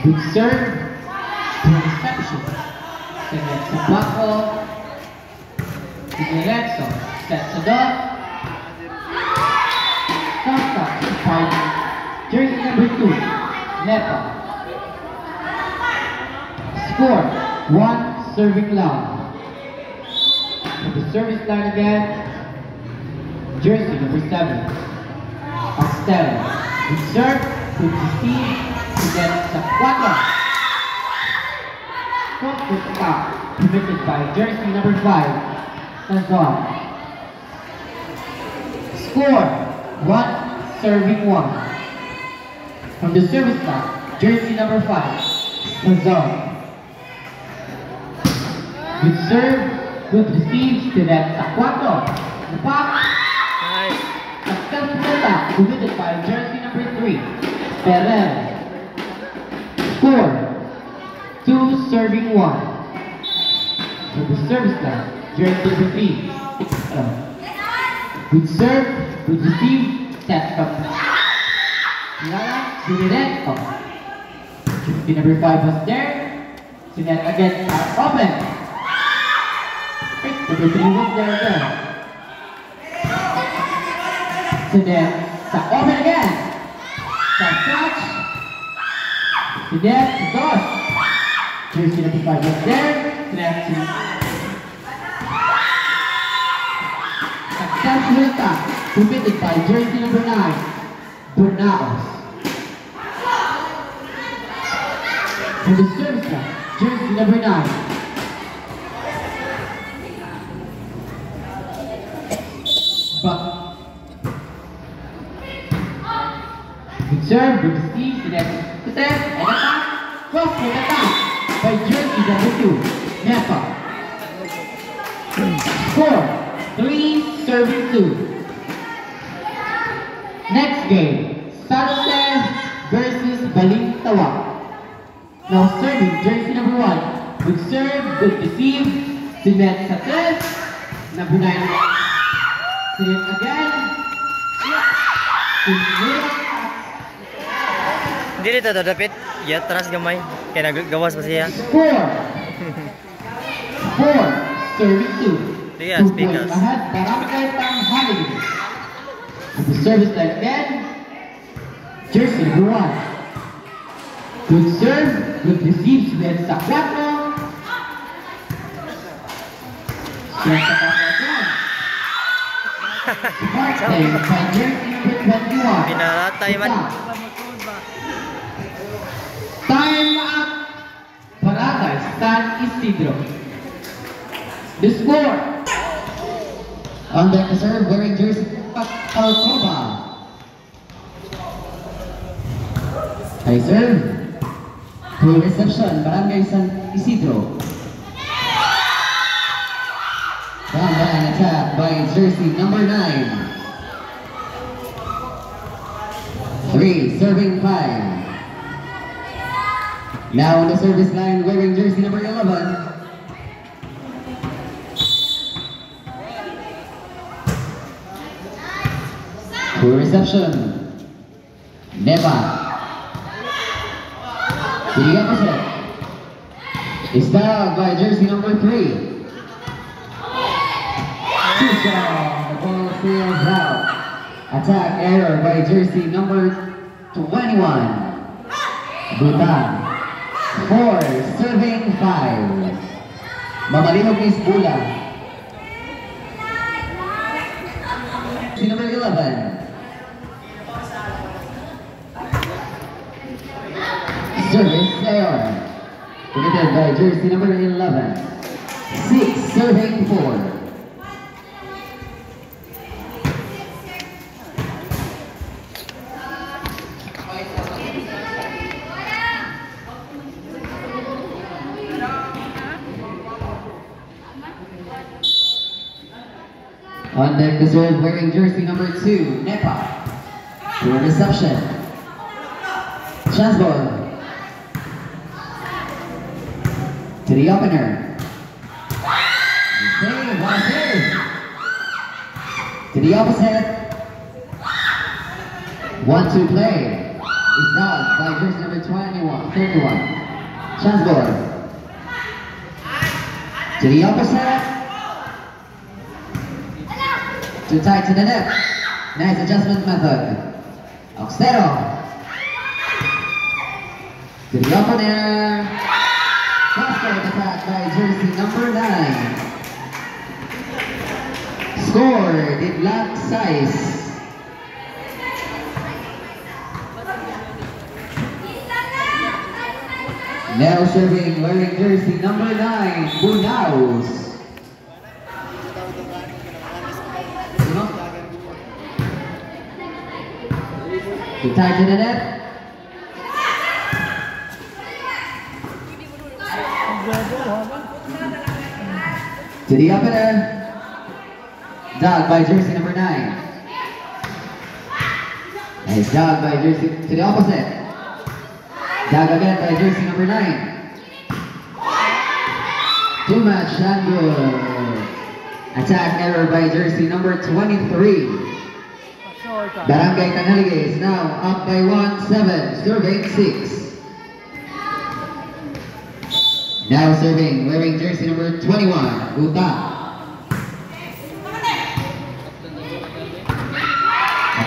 Good serve. Good reception. Sinet sa Paco. Diretso. Set sa dot. Contact. Jersey number 2. Nepa. Score. 1 serving line. The service line again. Jersey number 7. Pastel. Good serve. Good receive. Sinet sa Paco. Good stop. Committed by jersey number 5. Sanzon. Score. 1 serving 1. From the service line, jersey number 5. Sanzon. Good serve. Good receive. Sinet sa Paco. The pop. Nice. Successful attack. Committed by jersey number 3. Ferrer. Score. 2 serving 1. For the service line, jersey number 3. Good serve, good receive, set from Lala, Diretto. Jersey number 5 was there. Sinet again, open. Number 3 was there again. Sinet, sa open again. Sa touch. Sinet, sa toss. Jersey number 5 was there. Successful attack committed by jersey number 9, Bernaos. For the service line, jersey number 9. But good serve, good receive, and attack. Cross-court attack by jersey number 2. Nepa. Score. 3 serving 2. Next game. Sanchez versus Balintawa. Now serving jersey number 1. Good serve, good receive. Sinet sa test. Number 9. Sinet again. Hindi dito dapit. Ya, taras gamay. Kaya nagawas pa siya. Score. 4 serving 2. Tigas, 2 points tigas. ahead. Barangay Tanghali. The service line again. Jersey number 1. Good serve. Good receive. Sinet sa 4. Sinet sa 4 again. Smart play by jersey number 21. Pinaratay man. Time up. Barangay San Isidro. The score. On deck to serve, wearing jersey Alcoba. High serve. Full reception, Barangay San Isidro. Down attack by jersey number 9. 3 serving 5. Now on the service line, wearing jersey number 11. Full reception. Nepa. To the opposite. Is down by jersey number 3. The ball sails out. Attack error by jersey number 21. Butan. 4 serving 5. Mamalihog is Bula. Jersey number 11. Service Sayor. Committed by jersey number 11. 6 serving 4. On deck to serve, wearing jersey number 2, Nepa. For reception. Chance ball. To the opener. Save, what a save. To the opposite. 1-2 play. is dodged by jersey number 31. Chance ball. To the opposite. Too tight to the net. Nice adjustment method. Oxero. To the opener. Cross-court attack by jersey number 9. Score did lack size. Now serving wearing jersey number 9, Bunaus. To tighten the net. To the opener. Dog by jersey number 9. Nice dog by jersey to the opposite. Dog again by jersey number 9. Too much and good. Attack error by jersey number 23. Barangay Tanghaliga is now up by 1-7, serving 6. Now serving, wearing jersey number 21, Uta.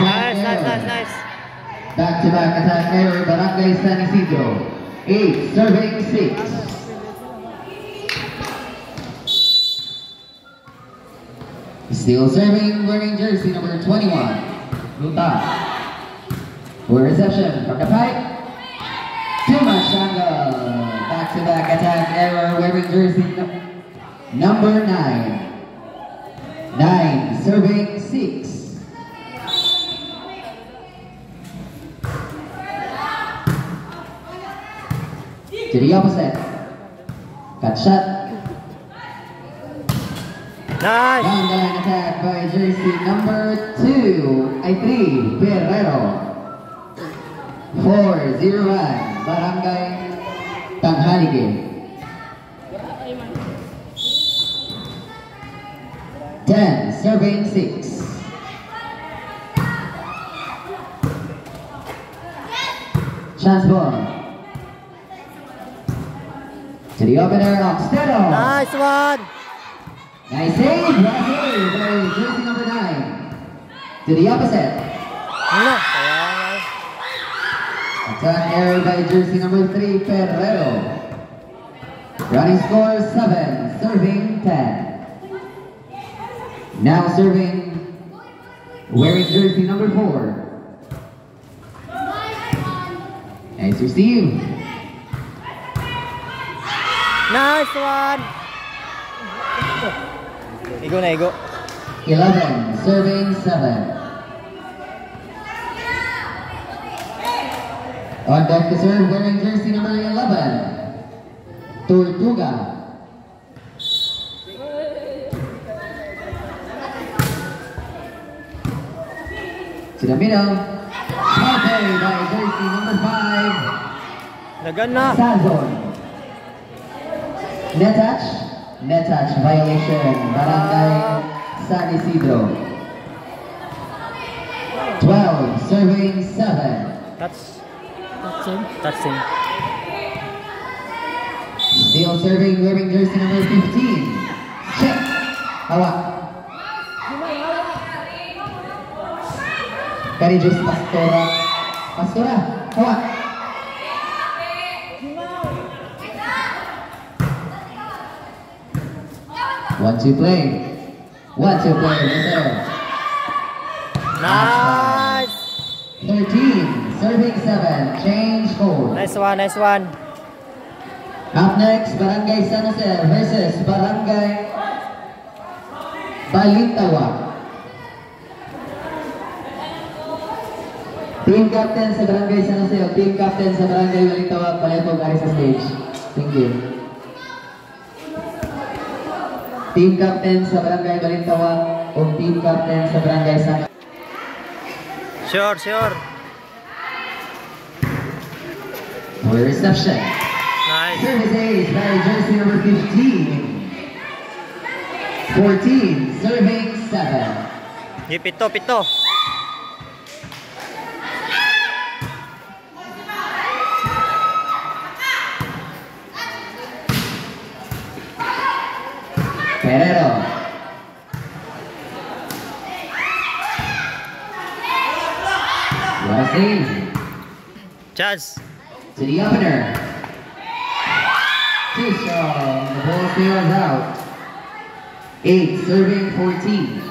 Nice. Back-to-back attack error, Barangay San Isidro. 8, serving 6. Still serving, wearing jersey number 21, Uta. For reception from the pipe. Too much angle. Back-to-back attack error, wearing jersey number 9. 9, serving 6. To the opposite. Cut shot. Nice. Down the line attack by jersey number 3, Ferrero. 4-0-1, Barangay Tanghaliga. 10, serving 6. Chance ball. To the opener, Oxtedo. Nice one. Nice save, by jersey number 9. To the opposite. Ano? Attack error by jersey number 3, Ferrero. Running score 7, serving 10. Now serving, wearing jersey number 4. Nice receive. Nice one. Igo na, igo. 11, serving 7. On deck to serve, wearing jersey number 11, Tortuga. To the middle, Shante by jersey number 5, Lagan na. Sazon. Net touch violation, Barangay San Isidro. 12, serving 7. Touch him. Still serving, wearing jersey number 15. Check. Hawak. Carijus Pastora. Hawak. One, two, play. Yes, sir. Nice. 13, serving 7, change 4. Nice one. Up next, Barangay San Jose versus Barangay Balintawak. Team captain sa Barangay San Jose o team captain sa Barangay Balintawak, paletong ari sa stage. Thank you. Team captain sa Barangay Balintawak o team captain sa Barangay San Jose. Sure. For reception. Nice. Service ace by jersey number 15. 14, serving 7. Pito. Guerrero. What a save. Chance. To the opener. Too strong. The ball sails out. 8 serving 14.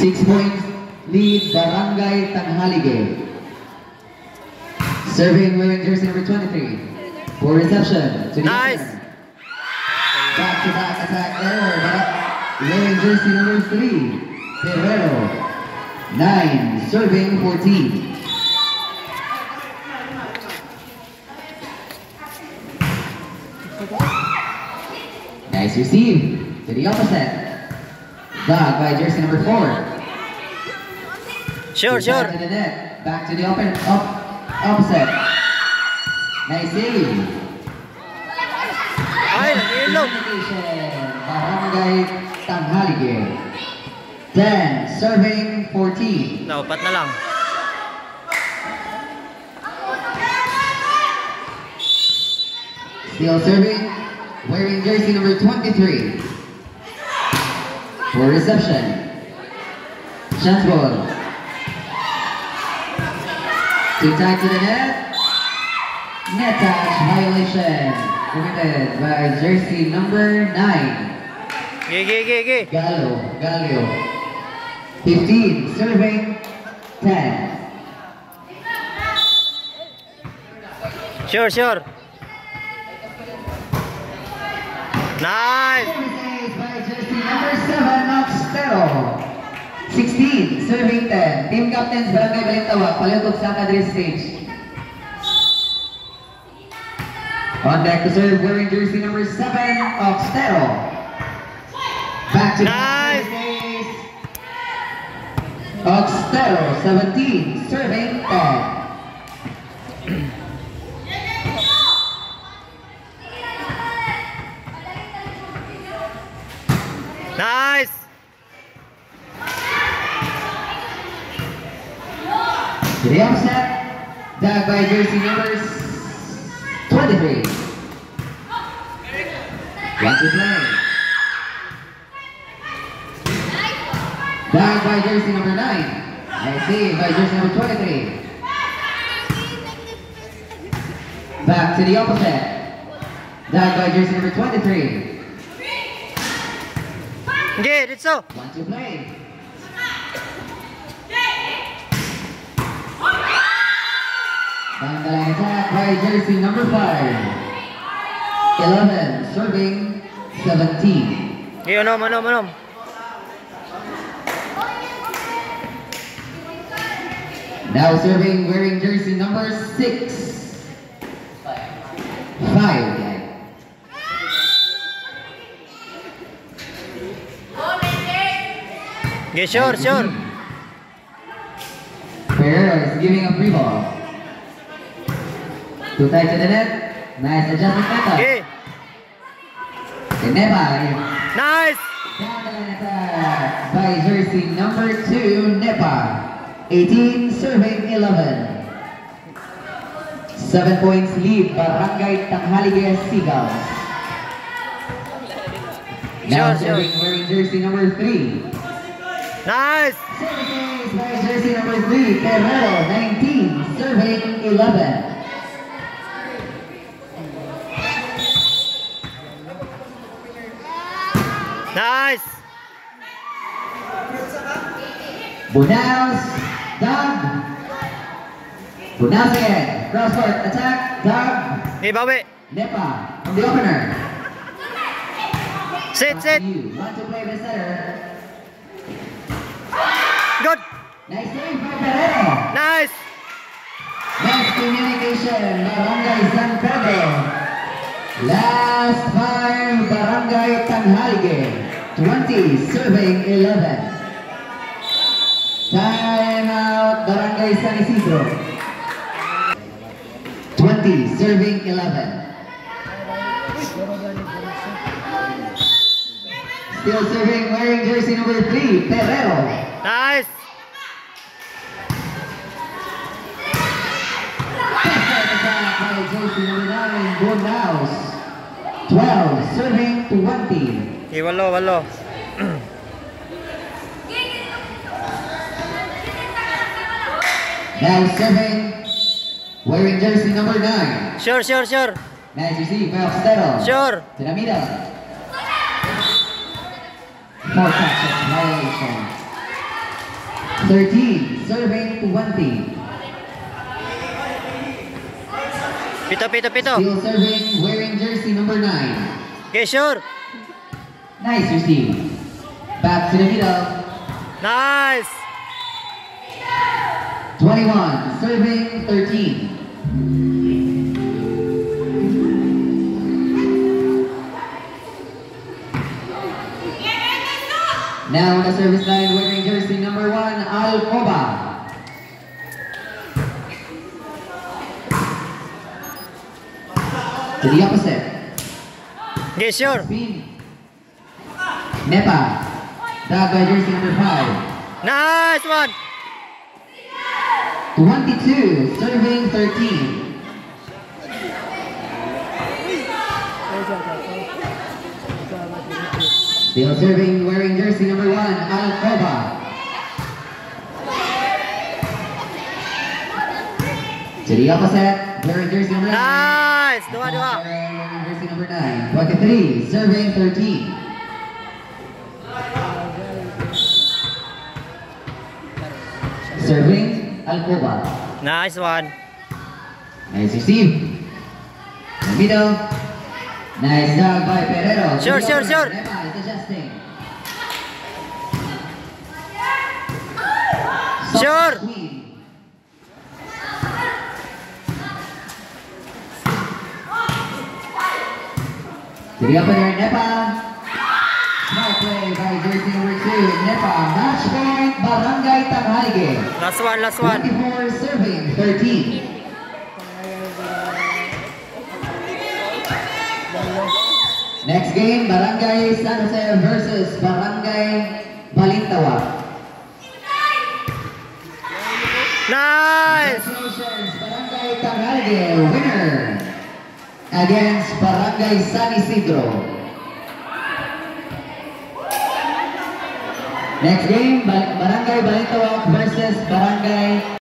Six points lead Barangay Tanghalige. Serving wearing jersey number 23. For reception to the Nice. opener. Back-to-back attack error. Wearing jersey number 3. Guerrero. 9 serving 14. Nice receive to the opposite. Dog by jersey number 4. Sure. Back to the net. Back to the opposite. Nice save. Ay, nag-ilog. Barangay Tanghalige. 10 serving 14. Naupat na lang. Still serving, wearing jersey number 23. For reception. Chance ball. Too tight to the net. Net touch violation. Committed by jersey number 9. Gigi. Gallo. 15 serving 10. Sure. Nice. Services by jersey number 7 Oxtero. 16 serving 10. Team captains Barangay Balintawak. Palihog sa kadri stage. On deck to serve wearing jersey number 7 Oxtero. Back to Nice. Oxtero 17 serving 10. Nice. To the offset, dug by jersey number 23. One to play. Dug by jersey number 9. I see by jersey number 23. Back to the opposite. Dug by jersey number 23. Okay, dito. One to play. Tanggalan attack by jersey number 5. 11 serving 17. Okay, manom. Now serving wearing jersey number 6. 5 again. Okay, sure. Ferreira is giving a free ball. Too tight to the net. Nice adjustment method. Okay. Nepa. Nice. Tanggalan attack by jersey number 2 Nepa. 18 serving 11. 7 points lead Barangay Tanghalige Seagulls. Now Sure. serving wearing jersey number 3. Nice. Services by jersey number 3 Guerrero 19 serving 11. Nice. Bunaus, Doug. Bunaus again. Cross court attack, Doug. Okay, bawi. Nepa from the opener. Sit. You want to play the center. Good. Nice save by Guerrero. Nice. Nice communication, Barangay San Pedro. Last 5, Barangay Tanghalige. 20 serving 11. Time out, Barangay San Isidro. 20 serving 11. Still serving wearing jersey number 3, Ferrero. Nice. Attack by by jersey number 9, Bunaus. 12, serving 20. Okay, walo. Now serving, wearing jersey number 9. Sure. Nice receive by Ostero. Sure. To the middle. 4 touches violation. 13, serving 20. Pito. Still serving, wearing jersey number 9. Okay, sure. Nice receive. Back to the middle. Nice. 21, serving 13. Now on the service line, wearing jersey number 1, Alcoba. To the opposite. Okay, sure. Spin. Nepa. Dug by jersey number 5. Nice one. 22, serving 13. Still serving, wearing jersey number 1, Alcoba. To the opposite, wearing jersey number 9. Nice. Dua. Wearing jersey number 9. 23, serving 13. Serving, Alcoba. Nice one. Nice receive. The middle. Nice dog by Pereiro. Sure. Nepa is adjusting. Sure. Swing. To the opener, Nepa. Smart play by jersey number 2, Nepa. Match point, Barangay Tanghaligue. Last one. 24, serving 13. Next game, Barangay San Jose versus Barangay Balintawak. Nice. Congratulations, Barangay Tanghaligue, winner against Barangay San Isidro. Next game, Barangay Balintawak versus Barangay